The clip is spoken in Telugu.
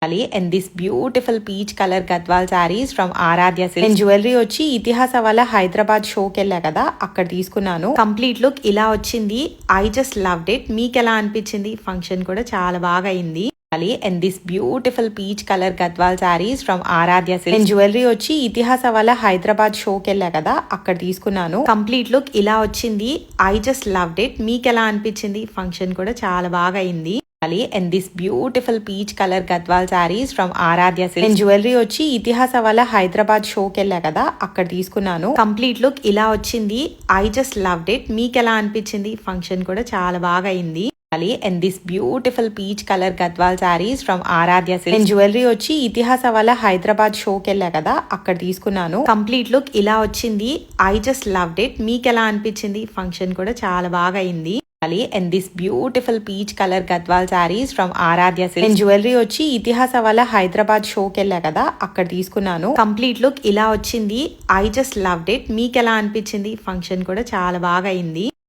And this beautiful peach colour Gadwal sarees from Aaradhya silks. నేను జ్యువెలరీ వచ్చి ఇతిహాస వాళ్ళ హైదరాబాద్ షోకి వెళ్ళా కదా, అక్కడ తీసుకున్నాను. కంప్లీట్ లుక్ ఇలా వచ్చింది. I just loved it. మీకు ఎలా అనిపించింది? ఫంక్షన్ కూడా చాలా బాగా అయింది. And this beautiful peach colour Gadwal sarees from Aaradhya silks. నేను జ్యువెలరీ వచ్చి ఇతిహాస వాళ్ళ హైదరాబాద్ షోకి వెళ్ళా కదా, అక్కడ తీసుకున్నాను. కంప్లీట్ లుక్ ఇలా వచ్చింది. I just loved it. మీకు ఎలా అనిపించింది? ఫంక్షన్ కూడా చాలా బాగా అయింది. And this beautiful peach colour Gadwal sarees from Aaradhya silks. నేను జ్యువెలరీ వచ్చి ఇతిహాస వాళ్ళ హైదరాబాద్ షోకి వెళ్ళా కదా, అక్కడ తీసుకున్నాను. కంప్లీట్ లుక్ ఇలా వచ్చింది. I just loved it. మీకు ఎలా అనిపించింది? ఫంక్షన్ కూడా చాలా బాగా అయింది. And this beautiful peach colour Gadwal sarees from Aaradhya silks. నేను జ్యువెలరీ వచ్చి ఇతిహాస వాళ్ళ హైదరాబాద్ షోకి వెళ్ళా కదా, అక్కడ తీసుకున్నాను. కంప్లీట్ లుక్ ఇలా వచ్చింది. I just loved it. మీకు ఎలా అనిపించింది? ఫంక్షన్ కూడా చాలా బాగా అయింది. And this beautiful peach colour Gadwal sarees from Aaradhya silks. నేను జ్యువెలరీ వచ్చి ఇతిహాస వాళ్ళ హైదరాబాద్ షోకి వెళ్ళా కదా, అక్కడ తీసుకున్నాను. కంప్లీట్ లుక్ ఇలా వచ్చింది. I just loved it. మీకు ఎలా అనిపించింది? ఫంక్షన్ కూడా చాలా బాగా అయింది.